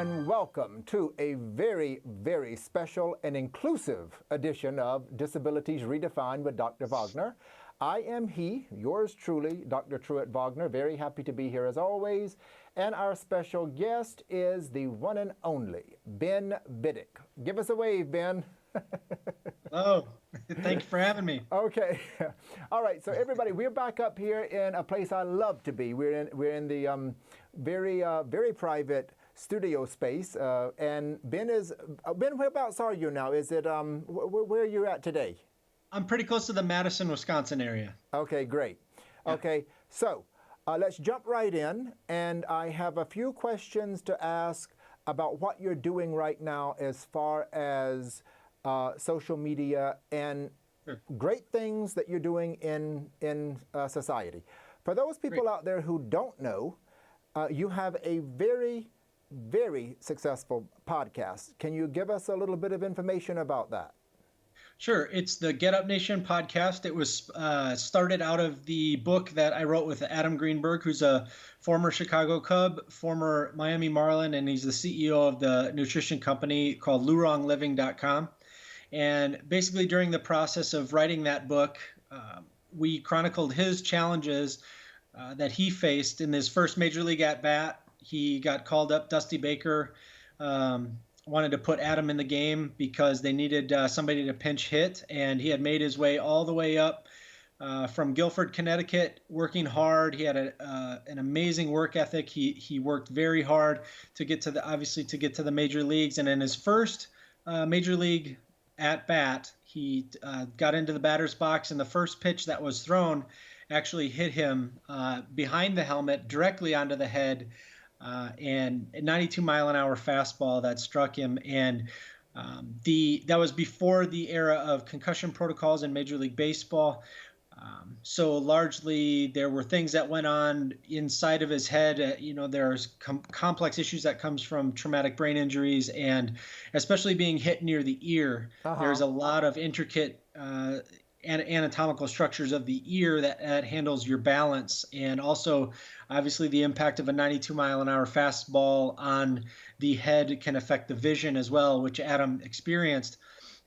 and welcome to a very, very special and inclusive edition of Disabilities Redefined with Dr. Wagner. I am yours truly, Dr. Truett Wagner, very happy to be here as always. And our special guest is the one and only Ben Biddick. Give us a wave, Ben. Oh, thank you for having me. Okay. All right. So everybody, we're back up here in a place I love to be. We're in the very private studio space. And Ben, whereabouts are you now? Is it where are you at today? I'm pretty close to the Madison, Wisconsin area. Okay, great. Yeah. Okay, so let's jump right in. And I have a few questions to ask about what you're doing right now as far as social media and great things that you're doing in society. For those people out there who don't know, you have a very, very successful podcast. Can you give us a little bit of information about that? Sure. It's the Get Up Nation podcast. It was started out of the book that I wrote with Adam Greenberg, who's a former Chicago Cub, former Miami Marlin, and he's the CEO of the nutrition company called Lurongliving.com. And basically during the process of writing that book, we chronicled his challenges that he faced in his first major league at-bat. He got called up. Dusty Baker wanted to put Adam in the game because they needed somebody to pinch hit, and he had made his way all the way up from Guilford, Connecticut, working hard. He had an amazing work ethic. He worked very hard to get to the major leagues, and in his first major league at bat, he got into the batter's box, and the first pitch that was thrown actually hit him behind the helmet directly onto the head, and a 92-mile-an-hour fastball that struck him. And that was before the era of concussion protocols in Major League Baseball. So largely there were things that went on inside of his head. There's complex issues that comes from traumatic brain injuries, and especially being hit near the ear. There's a lot of intricate anatomical structures of the ear that handles your balance, and also obviously the impact of a 92-mile-an-hour fastball on the head can affect the vision as well, which Adam experienced.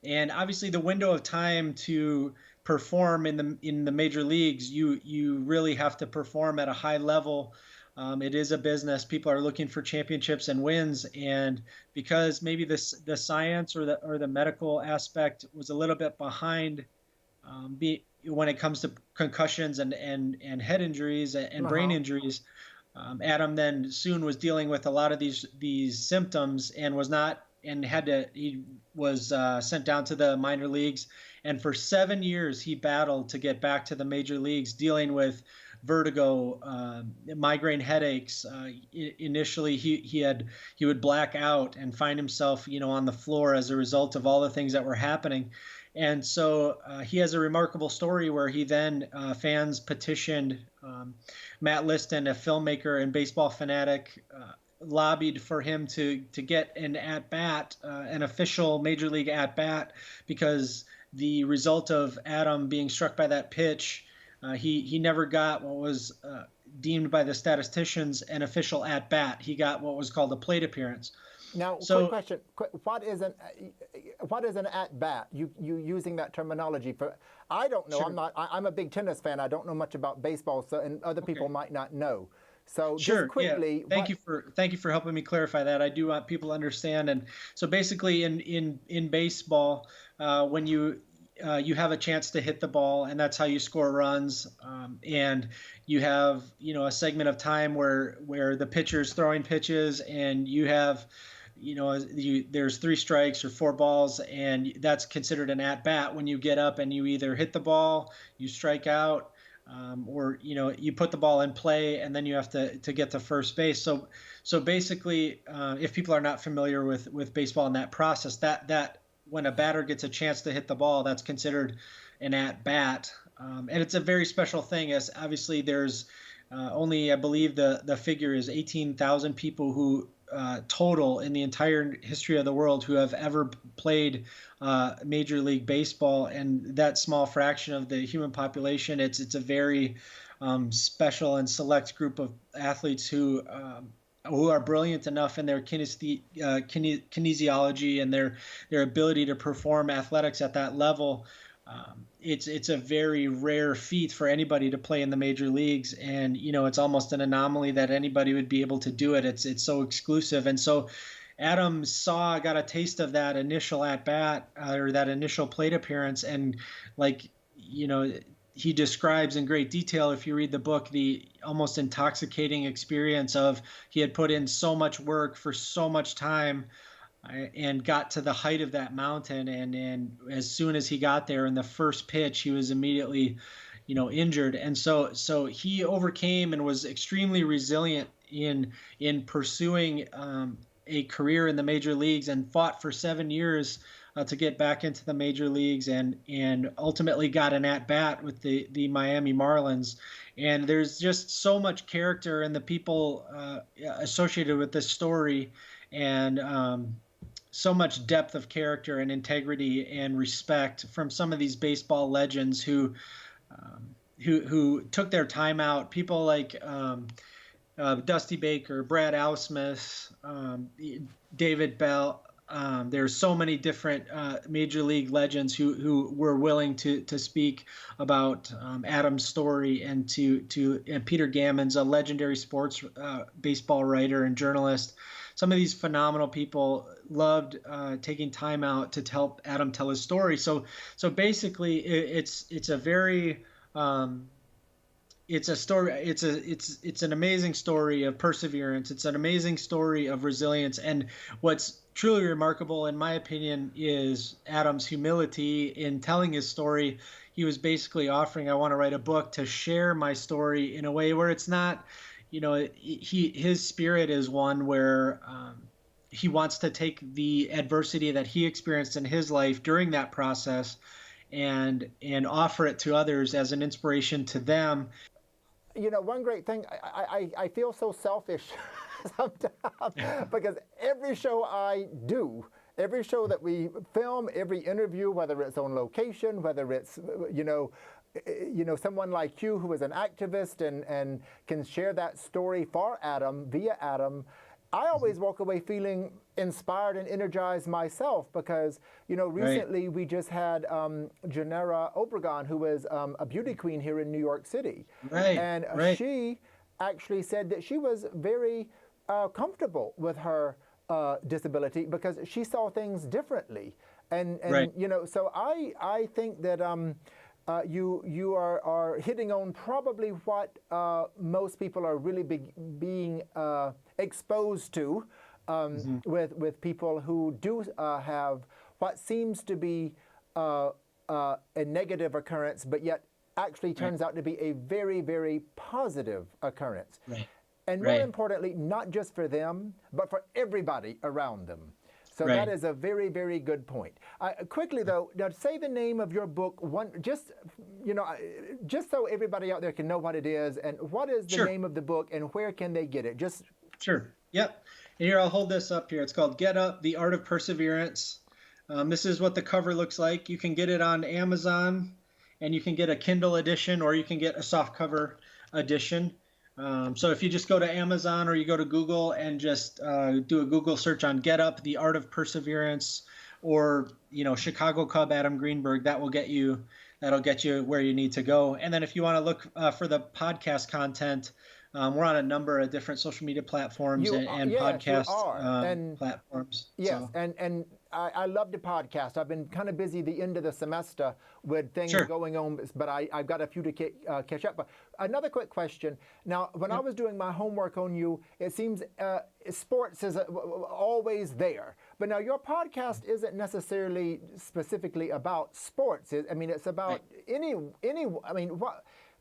And obviously the window of time to perform in the major leagues, you really have to perform at a high level. It is a business. People are looking for championships and wins, and because maybe the science or the medical aspect was a little bit behind when it comes to concussions and head injuries and brain injuries, Adam then soon was dealing with a lot of these symptoms and he was sent down to the minor leagues. And for 7 years, he battled to get back to the major leagues, dealing with vertigo, migraine headaches. Initially, he would black out and find himself, on the floor as a result of all the things that were happening. And so he has a remarkable story where he then fans petitioned Matt Liston, a filmmaker and baseball fanatic, lobbied for him to get an at-bat, an official major league at-bat, because the result of Adam being struck by that pitch, he never got what was deemed by the statisticians an official at-bat. He got what was called a plate appearance. Now, quick question: what is an at-bat? You using that terminology for? I don't know. Sure. I'm a big tennis fan. I don't know much about baseball, so and other people might not know. So just quickly, thank you for helping me clarify that. I do want people to understand. And so basically, in baseball, when you have a chance to hit the ball, and that's how you score runs. And you have a segment of time where the pitcher's throwing pitches, and you have there's 3 strikes or 4 balls, and that's considered an at bat when you get up and you either hit the ball, you strike out. Or you put the ball in play, and then you have to get to first base. So basically, if people are not familiar with baseball and that process, that when a batter gets a chance to hit the ball, that's considered an at bat, and it's a very special thing. As obviously there's only, I believe the figure is 18,000 people who total in the entire history of the world who have ever played Major League Baseball, and that small fraction of the human population, it's a very special and select group of athletes who who are brilliant enough in their kinesiology and their ability to perform athletics at that level. It's a very rare feat for anybody to play in the major leagues, and it's almost an anomaly that anybody would be able to do it. It's so exclusive, and so Adam got a taste of that initial at bat, or that initial plate appearance, and like he describes in great detail, if you read the book, the almost intoxicating experience of he had put in so much work for so much time, and got to the height of that mountain, and as soon as he got there in the first pitch, he was immediately injured, and so he overcame and was extremely resilient in pursuing a career in the major leagues, and fought for 7 years to get back into the major leagues, and ultimately got an at bat with the Miami Marlins. And there's just so much character in the people associated with this story, and so much depth of character and integrity and respect from some of these baseball legends who took their time out. People like Dusty Baker, Brad Ausmus, David Bell. There's so many different major league legends who were willing to speak about Adam's story, and and Peter Gammon's a legendary sports baseball writer and journalist. Some of these phenomenal people loved taking time out to help Adam tell his story. So basically, it's a very it's a story. It's an amazing story of perseverance. It's an amazing story of resilience. And what's truly remarkable, in my opinion, is Adam's humility in telling his story. He was basically offering, I want to write a book to share my story in a way where it's not, his spirit is one where he wants to take the adversity that he experienced in his life during that process and offer it to others as an inspiration to them. One great thing, I feel so selfish sometimes because every show I do, every show that we film, every interview, whether it's on location, whether it's, someone like you who is an activist and can share that story for Adam, via Adam, I always walk away feeling inspired and energized myself because, recently we just had Janera Obregon, who is a beauty queen here in New York City. And she actually said that she was very comfortable with her disability because she saw things differently. And so I think that you are hitting on probably what most people are really being exposed to with people who do have what seems to be a negative occurrence, but yet actually turns out to be a very, very positive occurrence. And more importantly, not just for them, but for everybody around them. So that is a very, very good point. Quickly, though, now say the name of your book, just so everybody out there can know what it is, and what is the name of the book, and where can they get it? Sure. Yep. And here, I'll hold this up here. It's called Get Up, The Art of Perseverance. This is what the cover looks like. You can get it on Amazon, and you can get a Kindle edition, or you can get a softcover edition. So if you just go to Amazon or you go to Google and just do a Google search on Get Up, The Art of Perseverance, or Chicago Cub Adam Greenberg, that'll get you where you need to go. And then if you want to look for the podcast content, we're on a number of different social media platforms and podcast platforms. Yes, so. And I love the podcast. I've been kind of busy the end of the semester with things going on, but I've got a few to catch up. But another quick question. Now, when I was doing my homework on you, it seems sports is always there. But now your podcast isn't necessarily specifically about sports. It's about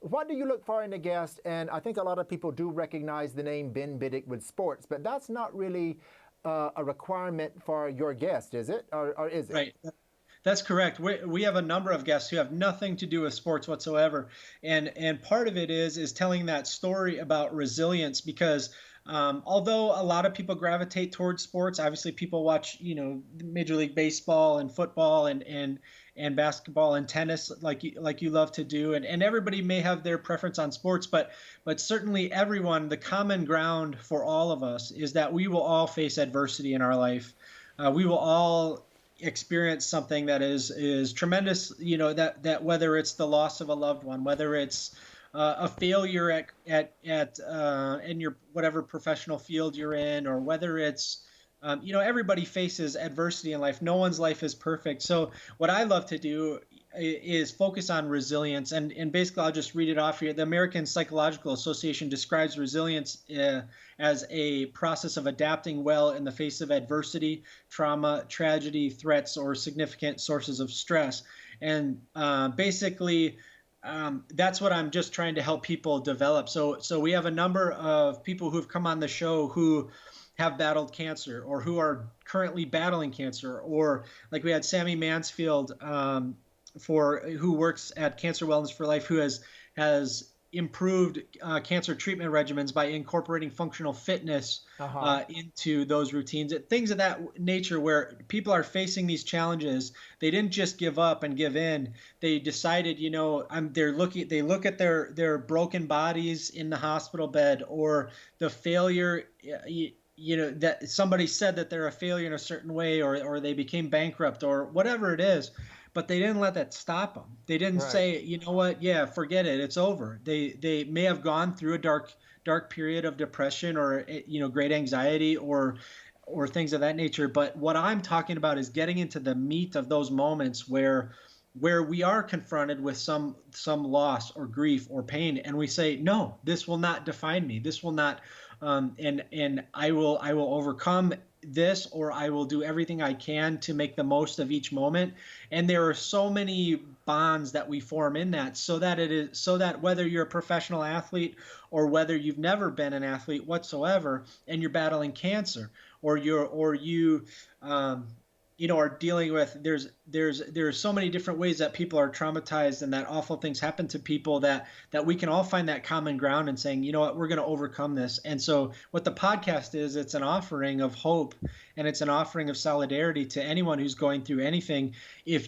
what do you look for in a guest? And I think a lot of people do recognize the name Ben Biddick with sports, but that's not really a requirement for your guest, is it? Or is it? Right. That's correct. We have a number of guests who have nothing to do with sports whatsoever. And part of it is telling that story about resilience, because Although a lot of people gravitate towards sports, obviously people watch, Major League Baseball and football and basketball and tennis like you love to do, and everybody may have their preference on sports, but certainly everyone, the common ground for all of us is that we will all face adversity in our life. We will all experience something that is tremendous, that whether it's the loss of a loved one, whether it's a failure at in your whatever professional field you're in, or whether it's everybody faces adversity in life. No one's life is perfect. So what I love to do is focus on resilience, and basically I'll just read it off here. The American Psychological Association describes resilience as a process of adapting well in the face of adversity, trauma, tragedy, threats, or significant sources of stress. And basically that's what I'm just trying to help people develop. So we have a number of people who've come on the show who have battled cancer, or who are currently battling cancer, or like we had Sammy Mansfield, who works at Cancer Wellness for Life, who has improved cancer treatment regimens by incorporating functional fitness into those routines, things of that nature, where people are facing these challenges. They didn't just give up and give in. They decided, they look at their broken bodies in the hospital bed, or the failure, that somebody said that they're a failure in a certain way, or they became bankrupt, or whatever it is. But they didn't let that stop them. They didn't say, you know what, yeah, forget it, it's over. They may have gone through a dark period of depression, or great anxiety, or things of that nature. But what I'm talking about is getting into the meat of those moments where we are confronted with some loss or grief or pain, and we say, no, this will not define me. This will not, and I will overcome this, or I will do everything I can to make the most of each moment. And there are so many bonds that we form in that, so that whether you're a professional athlete, or whether you've never been an athlete whatsoever, and you're battling cancer, or you are dealing with, there's so many different ways that people are traumatized and that awful things happen to people, that we can all find that common ground and saying, you know what, we're going to overcome this. And so what the podcast is, it's an offering of hope, and it's an offering of solidarity to anyone who's going through anything. If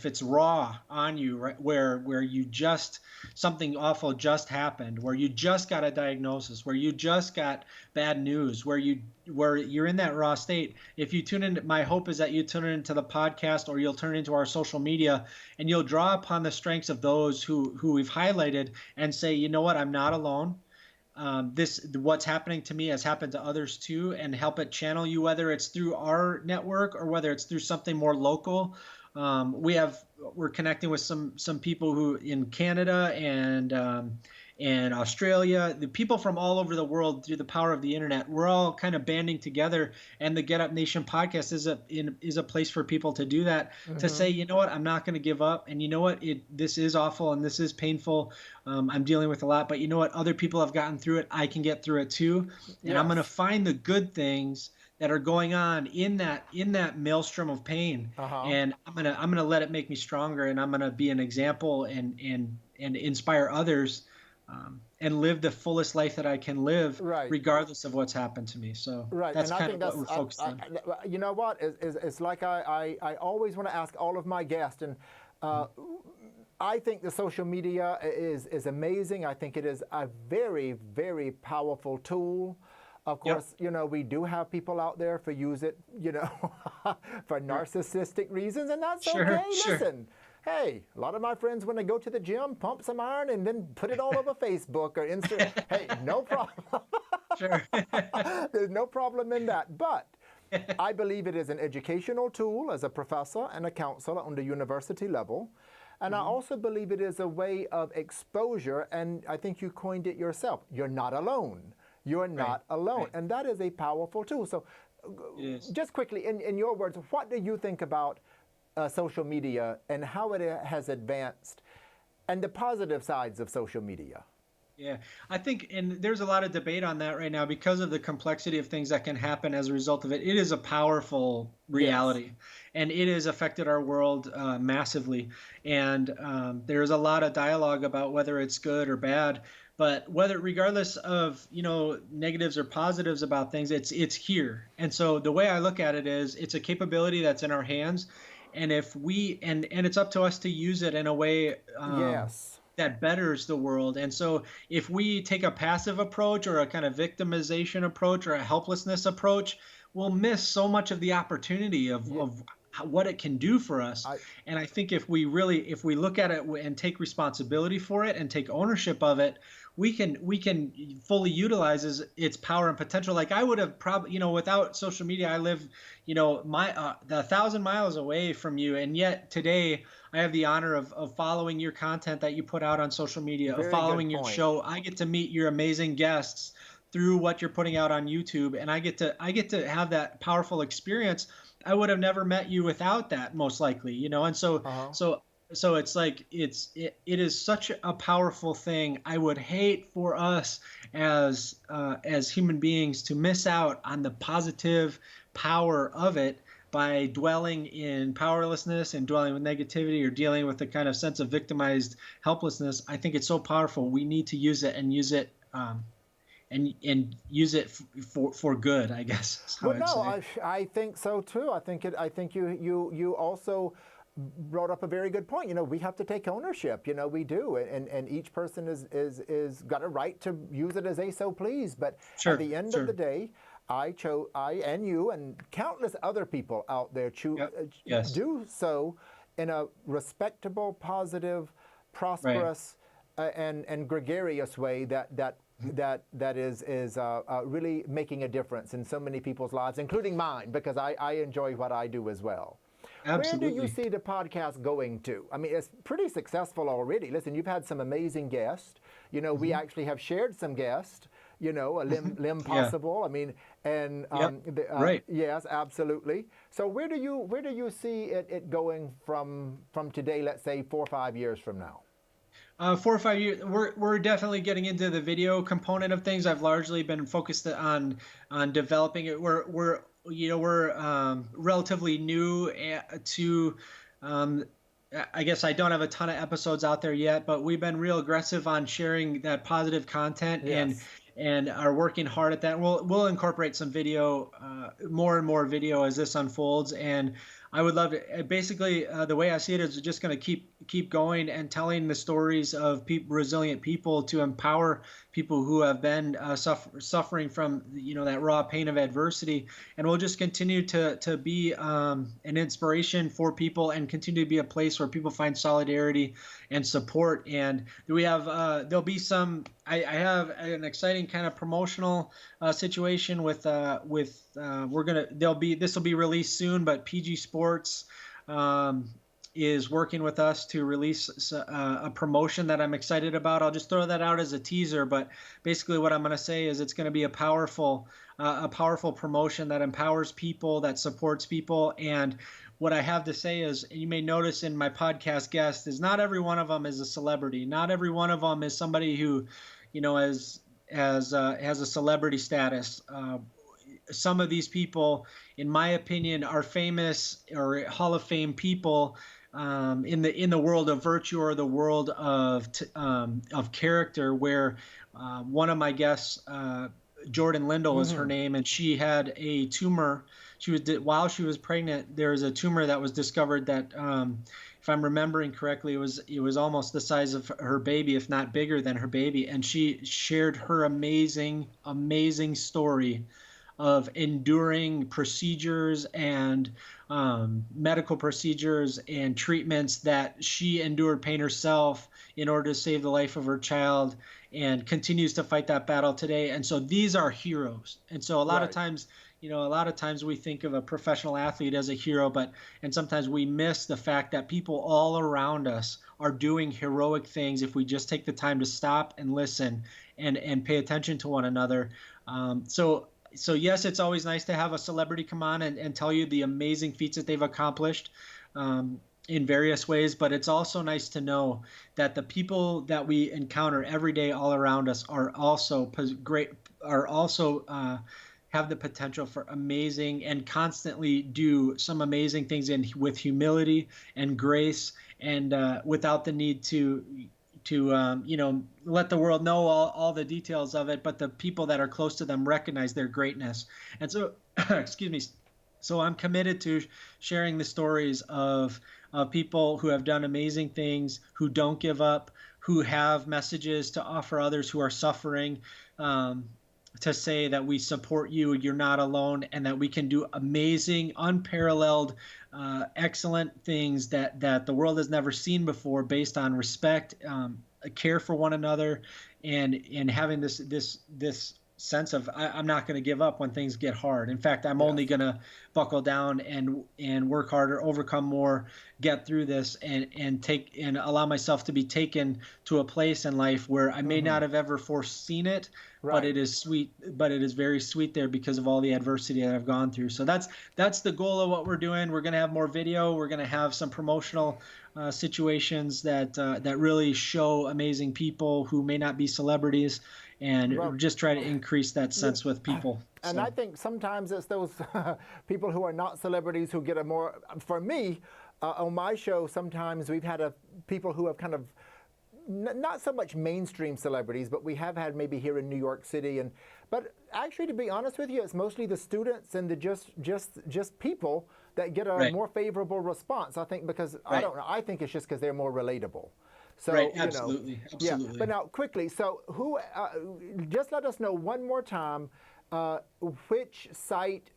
it's raw on you, right, where you just, something awful just happened, where you just got a diagnosis, where you just got bad news, where you're in that raw state. If you tune in, my hope is that you tune into the podcast, or you'll turn into our social media, and you'll draw upon the strengths of those who we've highlighted, and say, you know what, I'm not alone. What's happening to me has happened to others too, and help it channel you, whether it's through our network or whether it's through something more local. We're connecting with some people who in Canada and Australia, the people from all over the world, through the power of the internet. We're all kind of banding together, and the Get Up Nation podcast is a place for people to do that, to say, you know what, I'm not going to give up, and you know what, this is awful and this is painful. I'm dealing with a lot, but you know what, other people have gotten through it. I can get through it too, and I'm going to find the good things that are going on in that maelstrom of pain, and I'm gonna let it make me stronger, and I'm gonna be an example and inspire others, and live the fullest life that I can live, regardless of what's happened to me. So that's kind of what we're focused on. You know what? It's like I always want to ask all of my guests, and I think the social media is amazing. I think it is a very, very powerful tool. Of course, we do have people out there for use it, for narcissistic reasons, and that's okay. Listen, hey, a lot of my friends, when they go to the gym, pump some iron and then put it all over Facebook or Instagram. Hey, no problem. There's no problem in that. But I believe it is an educational tool as a professor and a counselor on the university level. And I also believe it is a way of exposure, and I think you coined it yourself. You're not alone. You're not alone. And that is a powerful tool. So just quickly, in your words, what do you think about social media and how it has advanced, and the positive sides of social media? Yeah, I think, and there's a lot of debate on that right now because of the complexity of things that can happen as a result of it. It is a powerful reality, and it has affected our world massively. And there's a lot of dialogue about whether it's good or bad. But regardless of, negatives or positives about things, it's here. And so the way I look at it is, it's a capability that's in our hands, and if we and it's up to us to use it in a way, Yes. that betters the world. And so if we take a passive approach, or a kind of victimization approach, or a helplessness approach, we'll miss so much of the opportunity Yeah. of what it can do for us. I, And I think if we look at it and take responsibility for it and take ownership of it, we can fully utilize its power and potential. Like, I would have probably, without social media, I live, my 1,000 miles away from you, and yet today I have the honor of following your content that you put out on social media, of very good following your point. show. I get to meet your amazing guests through what you're putting out on YouTube, and I get to have that powerful experience. I would have never met you without that, most likely, and so Uh-huh. so it's like, it is such a powerful thing. I would hate for us as human beings to miss out on the positive power of it by dwelling in powerlessness and dwelling with negativity, or dealing with the kind of sense of victimized helplessness. I think it's so powerful. We need to use it, and use it, and use it for good, I guess is how Well, I'd no, say. I think so too. I think you also brought up a very good point. We have to take ownership. We do, and each person is got a right to use it as they so please. But at Sure, the end of sure. the day, I and you and countless other people out there Yep. Yes. do so in a respectable, positive, Right. prosperous, and gregarious way that is really making a difference in so many people's lives, including mine, because I enjoy what I do as well. Where do you Absolutely. see the podcast going to? I mean, it's pretty successful already. Listen, you've had some amazing guests. We Hmm. actually have shared some guests. A limb Yeah. possible. I mean, and Yep. Right. yes, absolutely. So where do you see it going from today? Let's say 4 or 5 years from now. 4 or 5 years, we're definitely getting into the video component of things. I've largely been focused on developing it. We're relatively new to. Um, I guess I don't have a ton of episodes out there yet, but we've been real aggressive on sharing that positive content, and Yes. are working hard at that. We'll incorporate some video, more and more video as this unfolds, and I would love to. Basically, the way I see it is just going to keep going and telling the stories of resilient people, to empower people who have been suffering from that raw pain of adversity, and we'll just continue to be an inspiration for people, and continue to be a place where people find solidarity and support. And we have there'll be some. I have an exciting kind of promotional situation with we're gonna there'll be this will be released soon, but PG Sports is working with us to release a promotion that I'm excited about. I'll just throw that out as a teaser, but basically what I'm going to say is, it's going to be a powerful promotion that empowers people, that supports people. And what I have to say is, you may notice in my podcast guest, is not every one of them is a celebrity. Not every one of them is somebody who, has a celebrity status. Some of these people, in my opinion, are famous or Hall of Fame people in the world of virtue, or the world of character. Where one of my guests, Jordan Lindell is her Mm-hmm. name, and she had a tumor. While she was pregnant, there was a tumor that was discovered that, if I'm remembering correctly, it was almost the size of her baby, if not bigger than her baby. And she shared her amazing story of enduring procedures and medical procedures and treatments, that she endured pain herself in order to save the life of her child, and continues to fight that battle today. And so these are heroes. And so Right. a lot of times we think of a professional athlete as a hero, and sometimes we miss the fact that people all around us are doing heroic things, if we just take the time to stop and listen, and pay attention to one another. So yes, it's always nice to have a celebrity come on and tell you the amazing feats that they've accomplished in various ways, but it's also nice to know that the people that we encounter every day all around us are also great, are also have the potential for amazing, and constantly do some amazing things with humility and grace, and without the need let the world know all the details of it, but the people that are close to them recognize their greatness. And so, excuse me. So I'm committed to sharing the stories of people who have done amazing things, who don't give up, who have messages to offer others who are suffering, to say that we support you, you're not alone, and that we can do amazing, unparalleled, excellent things that the world has never seen before, based on respect, care for one another, and having this sense of I'm not going to give up when things get hard. In fact, I'm only going to buckle down and work harder, overcome more, get through this, and allow myself to be taken to a place in life where I may not have ever foreseen it, but it is sweet. But it is very sweet there because of all the adversity that I've gone through. So that's the goal of what we're doing. We're going to have more video. We're going to have some promotional situations that really show amazing people who may not be celebrities, and just try to increase that sense with people. And I think sometimes it's those people who are not celebrities who get a more, for me, on my show, sometimes we've had people who have kind of, not so much mainstream celebrities, but we have had maybe here in New York City. But actually, to be honest with you, it's mostly the students and the just people that get a more favorable response. I think because, I don't know, I think it's just because they're more relatable. So, absolutely. Yeah. But now, quickly, so just let us know one more time which site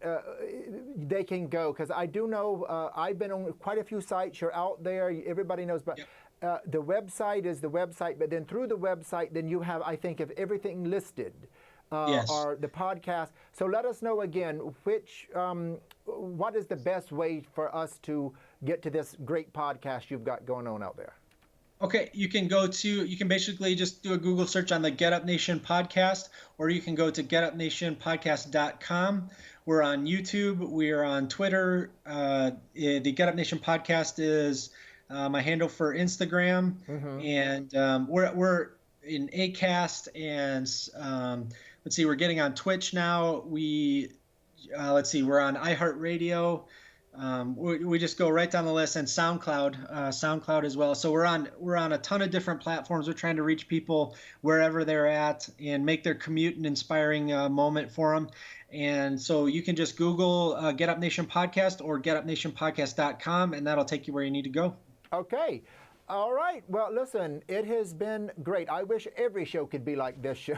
they can go, because I do know I've been on quite a few sites. You're out there, everybody knows, but the website is the website. But then through the website, then you have, I think, of everything listed. Or the podcast. So let us know again what is the best way for us to get to this great podcast you've got going on out there. Okay, you can basically just do a Google search on the Get Up Nation podcast, or you can go to getupnationpodcast.com. We're on YouTube. We are on Twitter. The Get Up Nation podcast is my handle for Instagram, and we're in Acast, and let's see, we're getting on Twitch now. We're on iHeartRadio. We just go right down the list, and SoundCloud as well. So we're on a ton of different platforms. We're trying to reach people wherever they're at and make their commute an inspiring moment for them. And so you can just Google Get Up Nation Podcast or getupnationpodcast.com, and that'll take you where you need to go. Okay. All right. Well, listen, it has been great. I wish every show could be like this show.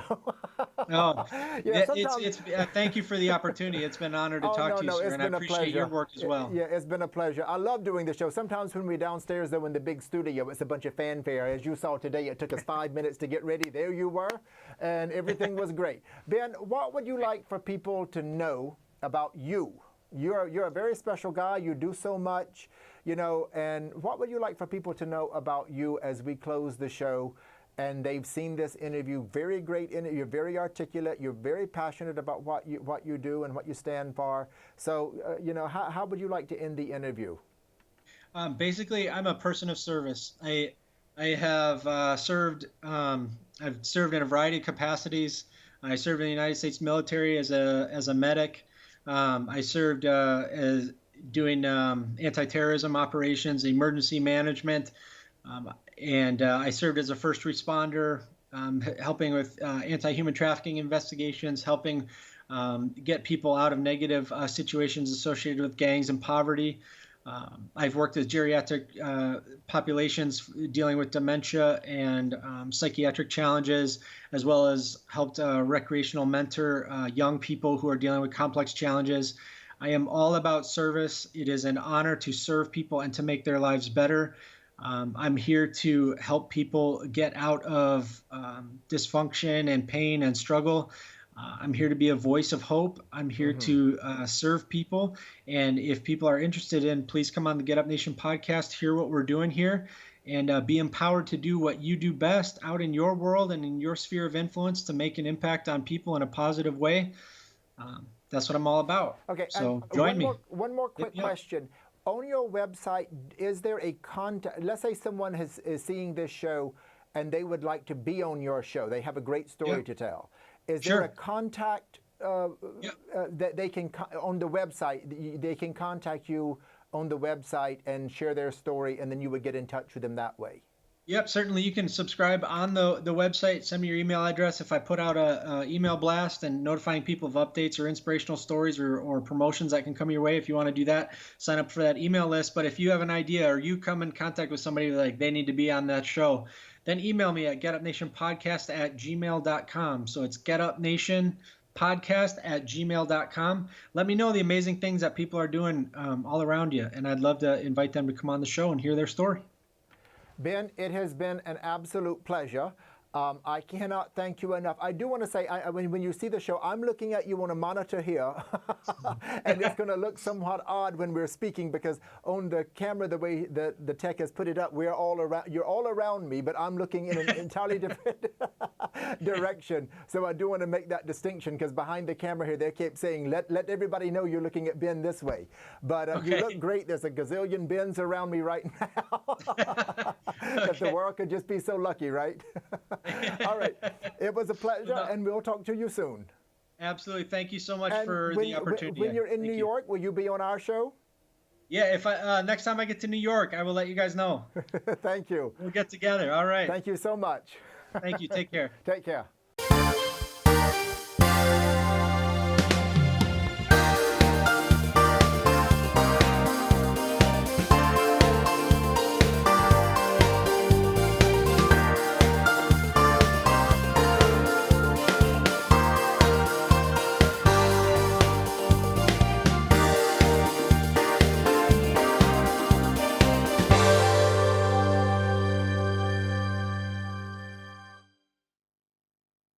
Thank you for the opportunity. It's been an honor to talk to you, sir, and I appreciate your work as well. Yeah, it's been a pleasure. I love doing the show. Sometimes when we're downstairs, though, in the big studio, it's a bunch of fanfare. As you saw today, it took us 5 minutes to get ready. There you were, and everything was great. Ben, what would you like for people to know about you? You're a very special guy. You do so much. And what would you like for people to know about you as we close the show? And they've seen this interview, very great interview. You're very articulate. You're very passionate about what you do and what you stand for. So, how would you like to end the interview? Basically, I'm a person of service. I have served. I've served in a variety of capacities. I served in the United States military as a medic. I served as doing anti-terrorism operations, emergency management, and I served as a first responder, helping with anti-human trafficking investigations, helping get people out of negative situations associated with gangs and poverty. I've worked with geriatric populations dealing with dementia and psychiatric challenges, as well as helped recreational mentor young people who are dealing with complex challenges. I am all about service. It is an honor to serve people and to make their lives better. I'm here to help people get out of dysfunction and pain and struggle. I'm here to be a voice of hope. I'm here to serve people. And if people are interested please come on the Get Up Nation podcast, hear what we're doing here, and be empowered to do what you do best out in your world and in your sphere of influence to make an impact on people in a positive way. That's what I'm all about. Okay, so join me. One more quick question. On your website, is there a contact? Let's say someone is seeing this show and they would like to be on your show. They have a great story to tell. Is there a contact that they can, on the website, they can contact you on the website and share their story, and then you would get in touch with them that way? Yep, certainly you can subscribe on the website. Send me your email address. If I put out a email blast and notifying people of updates or inspirational stories or promotions that can come your way, if you want to do that, sign up for that email list. But if you have an idea or you come in contact with somebody like they need to be on that show, then email me at getupnationpodcast@gmail.com. So it's getupnationpodcast@gmail.com. Let me know the amazing things that people are doing all around you, and I'd love to invite them to come on the show and hear their story. Ben, it has been an absolute pleasure. I cannot thank you enough. I do want to say, when you see the show, I'm looking at you on a monitor here, and it's going to look somewhat odd when we're speaking because on the camera, the way the tech has put it up, we're all around. You're all around me, but I'm looking in an entirely different direction. So I do want to make that distinction because behind the camera here, they keep saying, "Let everybody know you're looking at Ben this way." But Okay. you look great. There's a gazillion Bens around me right now. If the world could just be so lucky, right? All right. It was a pleasure, and we'll talk to you soon. Absolutely. Thank you so much And for the opportunity. when you're in Thank New you. York, will you be on our show? Yeah, if I next time I get to New York, I will let you guys know. Thank you. We'll get together. All right. Thank you so much. Thank you. Take care. Take care.